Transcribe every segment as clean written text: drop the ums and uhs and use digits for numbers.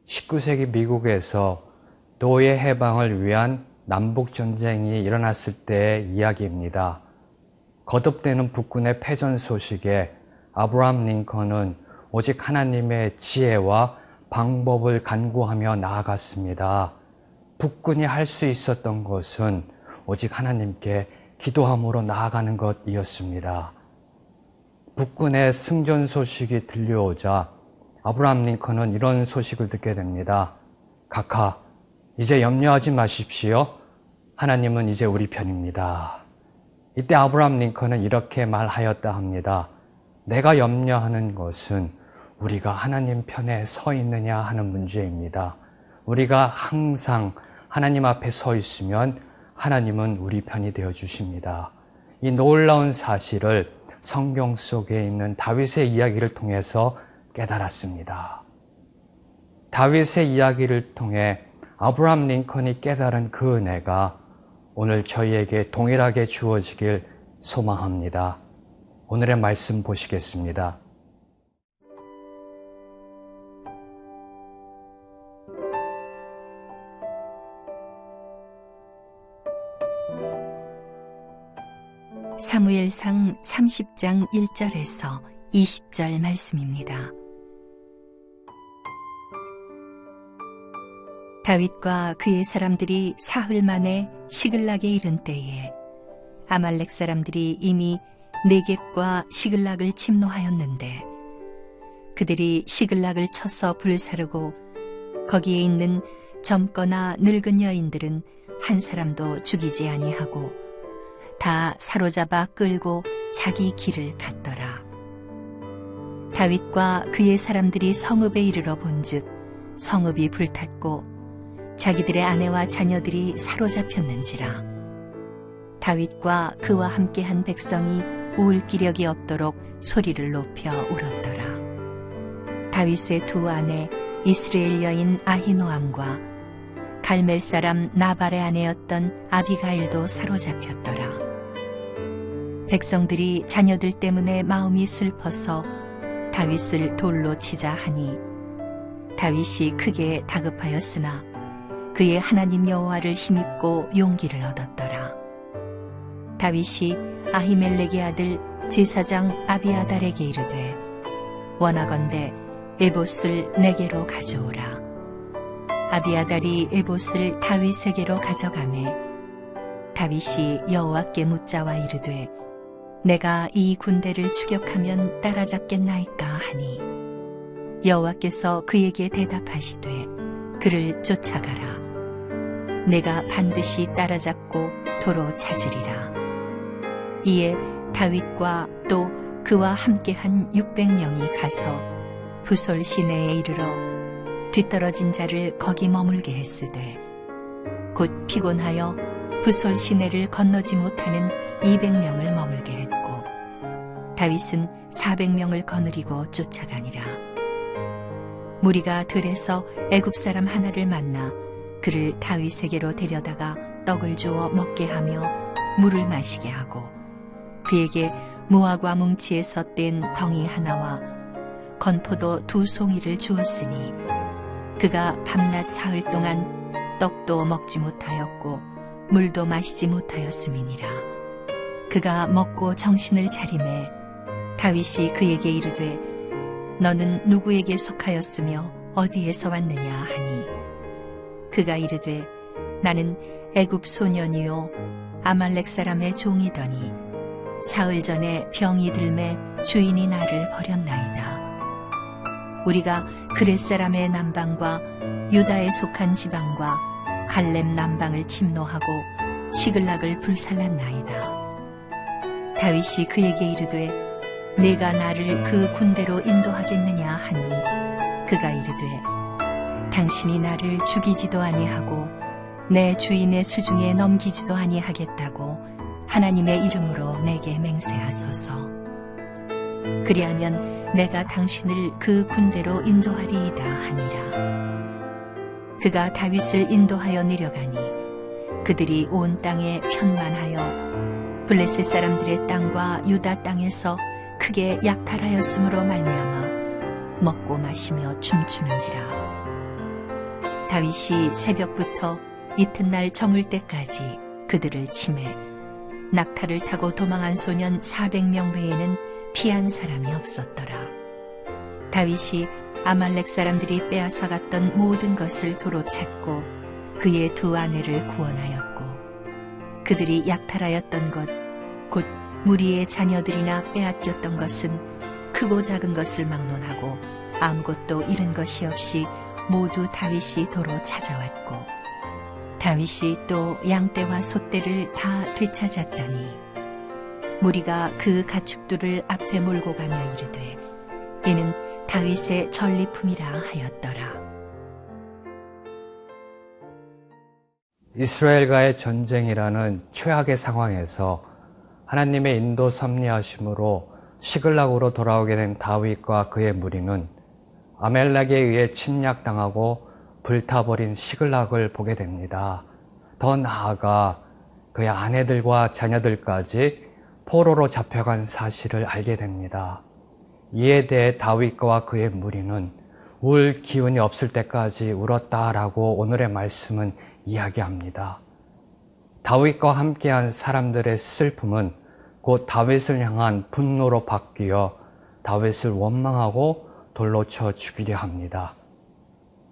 19세기 미국에서 노예 해방을 위한 남북전쟁이 일어났을 때의 이야기입니다. 거듭되는 북군의 패전 소식에 아브라함 링컨은 오직 하나님의 지혜와 방법을 간구하며 나아갔습니다. 북군이 할 수 있었던 것은 오직 하나님께 기도함으로 나아가는 것이었습니다. 북군의 승전 소식이 들려오자 아브라함 링컨은 이런 소식을 듣게 됩니다. 각하, 이제 염려하지 마십시오. 하나님은 이제 우리 편입니다. 이때 아브라함 링컨은 이렇게 말하였다 합니다. 내가 염려하는 것은 우리가 하나님 편에 서 있느냐 하는 문제입니다. 우리가 항상 하나님 앞에 서 있으면 하나님은 우리 편이 되어 주십니다. 이 놀라운 사실을 성경 속에 있는 다윗의 이야기를 통해서 깨달았습니다. 다윗의 이야기를 통해 아브라함 링컨이 깨달은 그 은혜가 오늘 저희에게 동일하게 주어지길 소망합니다. 오늘의 말씀 보시겠습니다. 사무엘상 30장 1절에서 20절 말씀입니다. 다윗과 그의 사람들이 사흘 만에 시글락에 이른 때에 아말렉 사람들이 이미 네겝과 시글락을 침노하였는데 그들이 시글락을 쳐서 불사르고 거기에 있는 젊거나 늙은 여인들은 한 사람도 죽이지 아니하고 다 사로잡아 끌고 자기 길을 갔더라. 다윗과 그의 사람들이 성읍에 이르러 본즉 성읍이 불탔고 자기들의 아내와 자녀들이 사로잡혔는지라. 다윗과 그와 함께한 백성이 울 기력이 없도록 소리를 높여 울었더라. 다윗의 두 아내 이스라엘 여인 아히노암과 갈멜 사람 나발의 아내였던 아비가일도 사로잡혔더라. 백성들이 자녀들 때문에 마음이 슬퍼서 다윗을 돌로 치자 하니 다윗이 크게 다급하였으나 그의 하나님 여호와를 힘입고 용기를 얻었더라. 다윗이 아히멜렉의 아들 제사장 아비아달에게 이르되 원하건대 에봇을 내게로 가져오라. 아비아달이 에봇을 다윗에게로 가져가매 다윗이 여호와께 묻자와 이르되 내가 이 군대를 추격하면 따라잡겠나이까 하니 여호와께서 그에게 대답하시되 그를 쫓아가라. 내가 반드시 따라잡고 도로 찾으리라. 이에 다윗과 또 그와 함께한 600명이 가서 부솔 시내에 이르러 뒤떨어진 자를 거기 머물게 했으되 곧 피곤하여 부솔 시내를 건너지 못하는 200명을 머물게 했고 다윗은 400명을 거느리고 쫓아가니라. 무리가 들에서 애굽 사람 하나를 만나 그를 다윗에게로 데려다가 떡을 주어 먹게 하며 물을 마시게 하고 그에게 무화과 뭉치에서 뗀 덩이 하나와 건포도 2송이를 주었으니 그가 밤낮 사흘 동안 떡도 먹지 못하였고 물도 마시지 못하였음이니라. 그가 먹고 정신을 차리매 다윗이 그에게 이르되 너는 누구에게 속하였으며 어디에서 왔느냐 하니 그가 이르되 나는 애굽 소년이요 아말렉 사람의 종이더니 사흘 전에 병이 들매 주인이 나를 버렸나이다. 우리가 그렛 사람의 남방과 유다에 속한 지방과 갈렙 남방을 침노하고 시글락을 불살랐나이다. 다윗이 그에게 이르되 내가 나를 그 군대로 인도하겠느냐 하니 그가 이르되 당신이 나를 죽이지도 아니하고 내 주인의 수중에 넘기지도 아니하겠다고 하나님의 이름으로 내게 맹세하소서. 그리하면 내가 당신을 그 군대로 인도하리이다 하니라. 그가 다윗을 인도하여 내려가니 그들이 온 땅에 편만하여 블레셋 사람들의 땅과 유다 땅에서 크게 약탈하였으므로 말미암아 먹고 마시며 춤추는지라. 다윗이 새벽부터 이튿날 저물 때까지 그들을 치매 낙타를 타고 도망한 소년 400명 외에는 피한 사람이 없었더라. 다윗이 아말렉 사람들이 빼앗아갔던 모든 것을 도로 찾고 그의 두 아내를 구원하였고 그들이 약탈하였던 것 곧 무리의 자녀들이나 빼앗겼던 것은 크고 작은 것을 막론하고 아무것도 잃은 것이 없이 모두 다윗이 도로 찾아왔고 다윗이 또 양떼와 소떼를 다 되찾았더니 무리가 그 가축들을 앞에 몰고 가며 이르되 이는 다윗의 전리품이라 하였더라. 이스라엘과의 전쟁이라는 최악의 상황에서 하나님의 인도 섭리하심으로 시글락으로 돌아오게 된 다윗과 그의 무리는 아멜렉에 의해 침략당하고 불타버린 시글락을 보게 됩니다. 더 나아가 그의 아내들과 자녀들까지 포로로 잡혀간 사실을 알게 됩니다. 이에 대해 다윗과 그의 무리는 울 기운이 없을 때까지 울었다라고 오늘의 말씀은 이야기합니다. 다윗과 함께한 사람들의 슬픔은 곧 다윗을 향한 분노로 바뀌어 다윗을 원망하고 돌로 쳐 죽이려 합니다.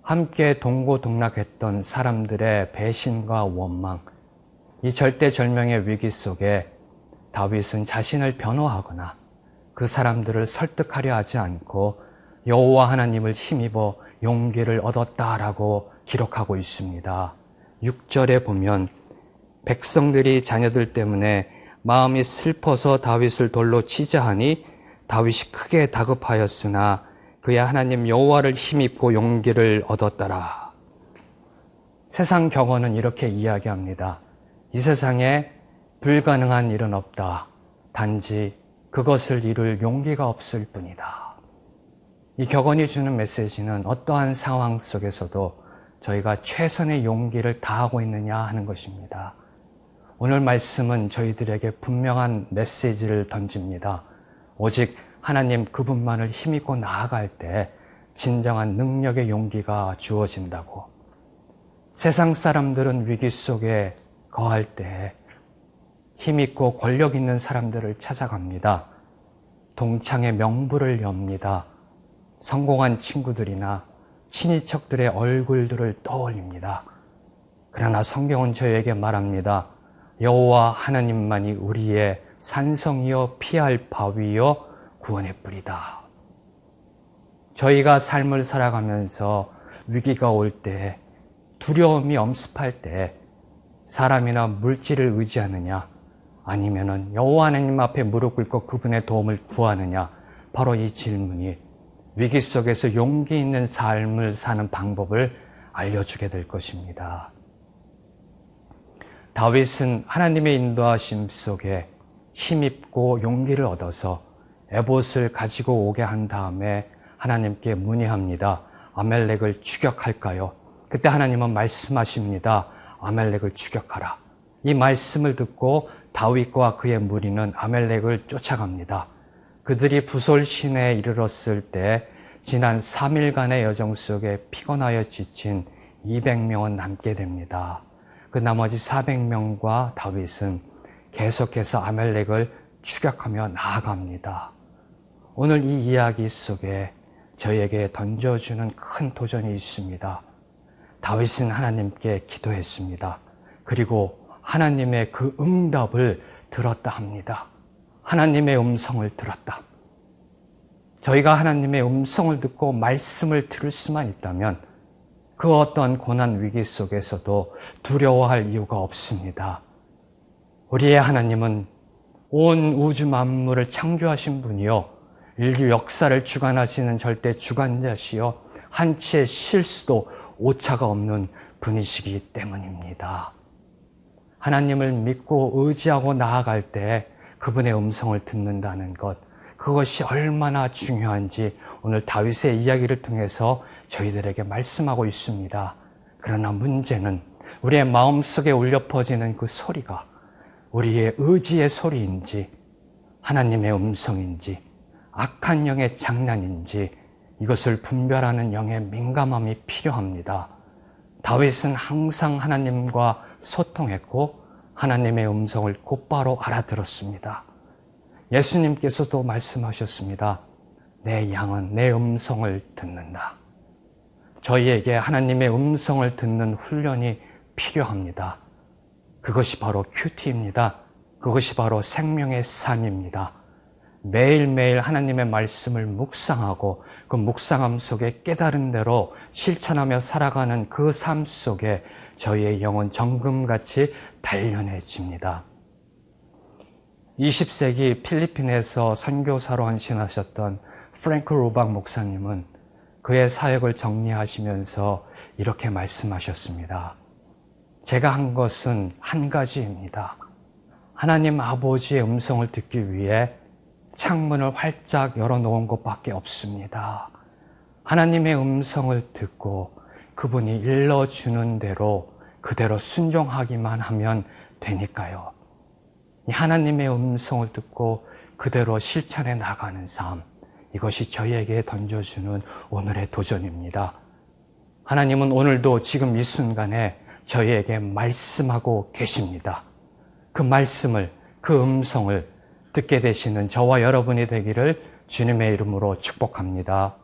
함께 동고동락했던 사람들의 배신과 원망, 이 절대절명의 위기 속에 다윗은 자신을 변호하거나 그 사람들을 설득하려 하지 않고 여호와 하나님을 힘입어 용기를 얻었다라고 기록하고 있습니다. 6절에 보면 백성들이 자녀들 때문에 마음이 슬퍼서 다윗을 돌로 치자 하니 다윗이 크게 다급하였으나 그의 하나님 여호와를 힘입고 용기를 얻었더라. 세상 격언은 이렇게 이야기합니다. 이 세상에 불가능한 일은 없다. 단지 그것을 이룰 용기가 없을 뿐이다. 이 격언이 주는 메시지는 어떠한 상황 속에서도 저희가 최선의 용기를 다하고 있느냐 하는 것입니다. 오늘 말씀은 저희들에게 분명한 메시지를 던집니다. 오직 하나님 그분만을 힘입고 나아갈 때 진정한 능력의 용기가 주어진다고. 세상 사람들은 위기 속에 거할 때 힘있고 권력 있는 사람들을 찾아갑니다. 동창의 명부를 엽니다. 성공한 친구들이나 친인척들의 얼굴들을 떠올립니다. 그러나 성경은 저에게 말합니다. 여호와 하나님만이 우리의 산성이요 피할 바위요 구원의 뿌리다. 저희가 삶을 살아가면서 위기가 올 때, 두려움이 엄습할 때 사람이나 물질을 의지하느냐 아니면은 여호와 하나님 앞에 무릎 꿇고 그분의 도움을 구하느냐, 바로 이 질문이 위기 속에서 용기 있는 삶을 사는 방법을 알려주게 될 것입니다. 다윗은 하나님의 인도하심 속에 힘입고 용기를 얻어서 에봇을 가지고 오게 한 다음에 하나님께 문의합니다. 아멜렉을 추격할까요? 그때 하나님은 말씀하십니다. 아멜렉을 추격하라. 이 말씀을 듣고 다윗과 그의 무리는 아멜렉을 쫓아갑니다. 그들이 부솔 시내에 이르렀을 때 지난 3일간의 여정 속에 피곤하여 지친 200명은 남게 됩니다. 그 나머지 400명과 다윗은 계속해서 아멜렉을 추격하며 나아갑니다. 오늘 이 이야기 속에 저희에게 던져주는 큰 도전이 있습니다. 다윗은 하나님께 기도했습니다. 그리고 하나님의 그 응답을 들었다 합니다. 하나님의 음성을 들었다. 저희가 하나님의 음성을 듣고 말씀을 들을 수만 있다면 그 어떤 고난 위기 속에서도 두려워할 이유가 없습니다. 우리의 하나님은 온 우주 만물을 창조하신 분이요, 인류 역사를 주관하시는 절대 주관자시요, 한치의 실수도 오차가 없는 분이시기 때문입니다. 하나님을 믿고 의지하고 나아갈 때 그분의 음성을 듣는다는 것, 그것이 얼마나 중요한지 오늘 다윗의 이야기를 통해서 저희들에게 말씀하고 있습니다. 그러나 문제는 우리의 마음속에 울려 퍼지는 그 소리가 우리의 의지의 소리인지 하나님의 음성인지 악한 영의 장난인지 이것을 분별하는 영의 민감함이 필요합니다. 다윗은 항상 하나님과 소통했고 하나님의 음성을 곧바로 알아들었습니다. 예수님께서도 말씀하셨습니다. 내 양은 내 음성을 듣는다. 저희에게 하나님의 음성을 듣는 훈련이 필요합니다. 그것이 바로 큐티입니다. 그것이 바로 생명의 삶입니다. 매일매일 하나님의 말씀을 묵상하고 그 묵상함 속에 깨달은 대로 실천하며 살아가는 그 삶 속에 저희의 영은 정금같이 단련해집니다. 20세기 필리핀에서 선교사로 헌신하셨던 프랭크 루박 목사님은 그의 사역을 정리하시면서 이렇게 말씀하셨습니다. 제가 한 것은 한 가지입니다. 하나님 아버지의 음성을 듣기 위해 창문을 활짝 열어놓은 것밖에 없습니다. 하나님의 음성을 듣고 그분이 일러주는 대로 그대로 순종하기만 하면 되니까요. 이 하나님의 음성을 듣고 그대로 실천해 나가는 삶, 이것이 저희에게 던져주는 오늘의 도전입니다. 하나님은 오늘도 지금 이 순간에 저희에게 말씀하고 계십니다. 그 말씀을, 그 음성을 듣게 되시는 저와 여러분이 되기를 주님의 이름으로 축복합니다.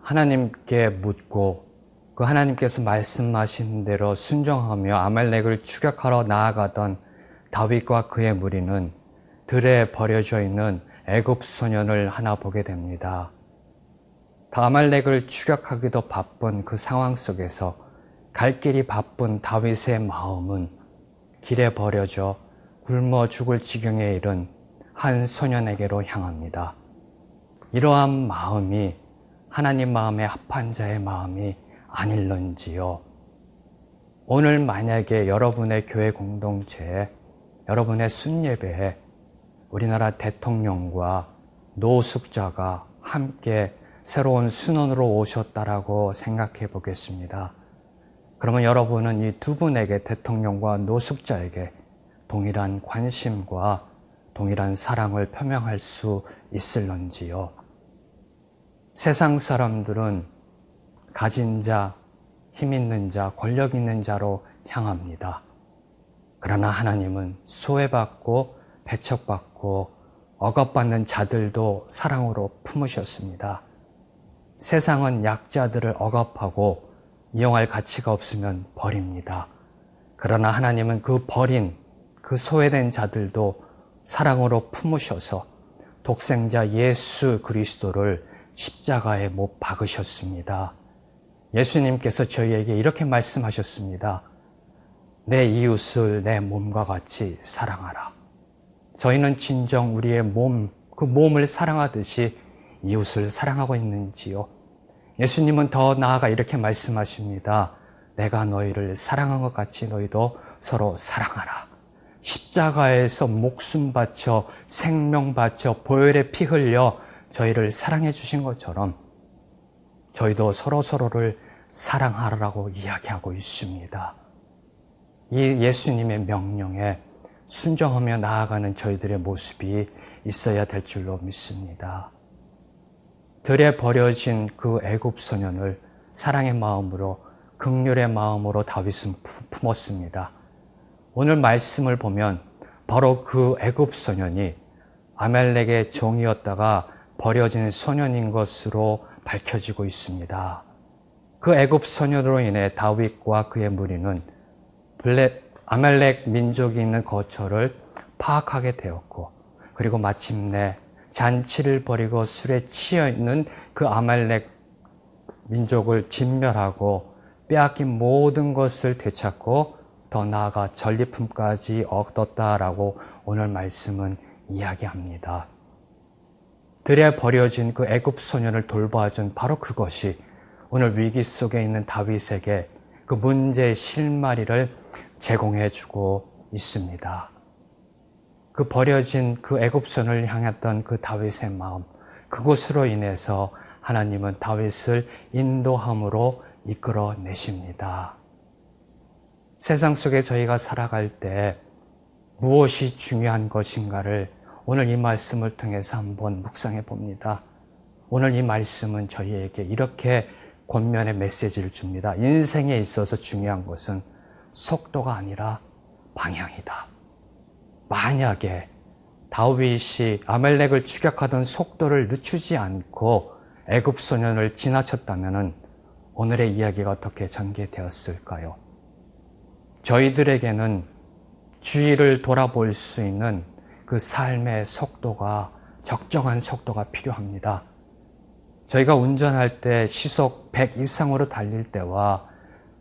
하나님께 묻고 그 하나님께서 말씀하신 대로 순종하며 아말렉을 추격하러 나아가던 다윗과 그의 무리는 들에 버려져 있는 애굽 소년을 하나 보게 됩니다. 아말렉을 추격하기도 바쁜 그 상황 속에서 갈 길이 바쁜 다윗의 마음은 길에 버려져 굶어 죽을 지경에 이른 한 소년에게로 향합니다. 이러한 마음이 하나님 마음에 합한 자의 마음이 아닐런지요. 오늘 만약에 여러분의 교회 공동체에, 여러분의 순예배에 우리나라 대통령과 노숙자가 함께 새로운 순원으로 오셨다라고 생각해 보겠습니다. 그러면 여러분은 이 두 분에게, 대통령과 노숙자에게 동일한 관심과 동일한 사랑을 표명할 수 있을런지요. 세상 사람들은 가진 자, 힘 있는 자, 권력 있는 자로 향합니다. 그러나 하나님은 소외받고 배척받고 억압받는 자들도 사랑으로 품으셨습니다. 세상은 약자들을 억압하고 이용할 가치가 없으면 버립니다. 그러나 하나님은 그 버린, 그 소외된 자들도 사랑으로 품으셔서 독생자 예수 그리스도를 십자가에 못 박으셨습니다. 예수님께서 저희에게 이렇게 말씀하셨습니다. 내 이웃을 내 몸과 같이 사랑하라. 저희는 진정 우리의 몸, 그 몸을 사랑하듯이 이웃을 사랑하고 있는지요? 예수님은 더 나아가 이렇게 말씀하십니다. 내가 너희를 사랑한 것 같이 너희도 서로 사랑하라. 십자가에서 목숨 바쳐, 생명 바쳐, 보혈의 피 흘려 저희를 사랑해 주신 것처럼 저희도 서로서로를 사랑하라고 이야기하고 있습니다. 이 예수님의 명령에 순종하며 나아가는 저희들의 모습이 있어야 될 줄로 믿습니다. 들에 버려진 그 애굽 소년을 사랑의 마음으로, 긍휼의 마음으로 다윗은 품었습니다. 오늘 말씀을 보면 바로 그 애굽 소년이 아말렉의 종이었다가 버려진 소년인 것으로 밝혀지고 있습니다. 그 애굽 소년으로 인해 다윗과 그의 무리는 아말렉 민족이 있는 거처를 파악하게 되었고, 그리고 마침내 잔치를 벌이고 술에 취해 있는 그 아말렉 민족을 진멸하고 빼앗긴 모든 것을 되찾고 더 나아가 전리품까지 얻었다라고 오늘 말씀은 이야기합니다. 들에 버려진 그 애굽 소년을 돌봐준 바로 그것이 오늘 위기 속에 있는 다윗에게 그 문제의 실마리를 제공해주고 있습니다. 그 버려진 그 애굽 소년을 향했던 그 다윗의 마음, 그것으로 인해서 하나님은 다윗을 인도함으로 이끌어내십니다. 세상 속에 저희가 살아갈 때 무엇이 중요한 것인가를 오늘 이 말씀을 통해서 한번 묵상해 봅니다. 오늘 이 말씀은 저희에게 이렇게 권면의 메시지를 줍니다. 인생에 있어서 중요한 것은 속도가 아니라 방향이다. 만약에 다윗이 아말렉을 추격하던 속도를 늦추지 않고 애굽 소년을 지나쳤다면 오늘의 이야기가 어떻게 전개되었을까요? 저희들에게는 주위를 돌아볼 수 있는 그 삶의 속도가 적정한 속도가 필요합니다. 저희가 운전할 때 시속 100 이상으로 달릴 때와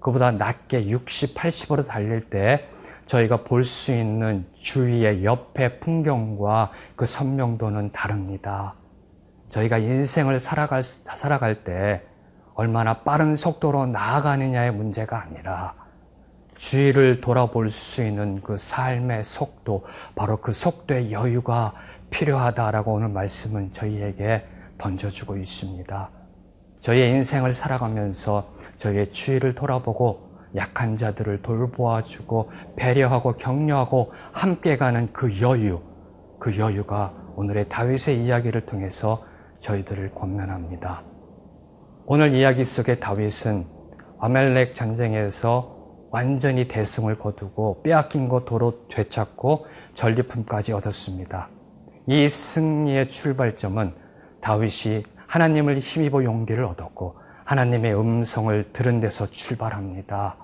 그보다 낮게 60, 80으로 달릴 때 저희가 볼 수 있는 주위의 옆의 풍경과 그 선명도는 다릅니다. 저희가 인생을 살아갈 때 얼마나 빠른 속도로 나아가느냐의 문제가 아니라 주위를 돌아볼 수 있는 그 삶의 속도, 바로 그 속도의 여유가 필요하다라고 오늘 말씀은 저희에게 던져주고 있습니다. 저희의 인생을 살아가면서 저희의 주위를 돌아보고 약한 자들을 돌보아주고 배려하고 격려하고 함께 가는 그 여유가 오늘의 다윗의 이야기를 통해서 저희들을 권면합니다. 오늘 이야기 속의 다윗은 아말렉 전쟁에서 완전히 대승을 거두고 빼앗긴 것 도로 되찾고 전리품까지 얻었습니다. 이 승리의 출발점은 다윗이 하나님을 힘입어 용기를 얻었고 하나님의 음성을 들은 데서 출발합니다.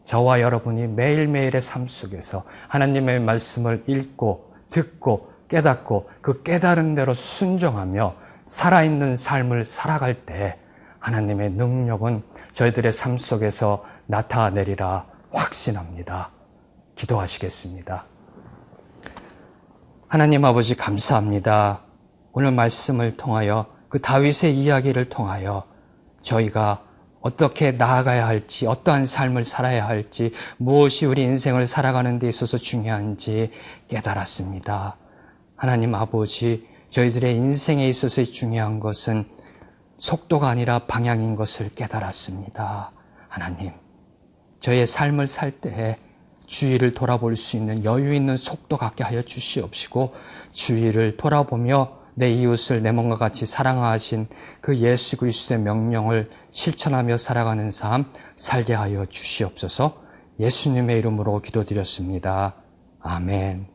저와 여러분이 매일매일의 삶 속에서 하나님의 말씀을 읽고 듣고 깨닫고 그 깨달은 대로 순종하며 살아있는 삶을 살아갈 때 하나님의 능력은 저희들의 삶 속에서 나타내리라 확신합니다. 기도하시겠습니다. 하나님 아버지 감사합니다. 오늘 말씀을 통하여 그 다윗의 이야기를 통하여 저희가 어떻게 나아가야 할지, 어떠한 삶을 살아야 할지, 무엇이 우리 인생을 살아가는 데 있어서 중요한지 깨달았습니다. 하나님 아버지, 저희들의 인생에 있어서 중요한 것은 속도가 아니라 방향인 것을 깨달았습니다. 하나님, 저의 삶을 살 때에 주위를 돌아볼 수 있는 여유 있는 속도 갖게 하여 주시옵시고 주위를 돌아보며 내 이웃을 내 몸과 같이 사랑하신 그 예수 그리스도의 명령을 실천하며 살아가는 삶 살게 하여 주시옵소서. 예수님의 이름으로 기도드렸습니다. 아멘.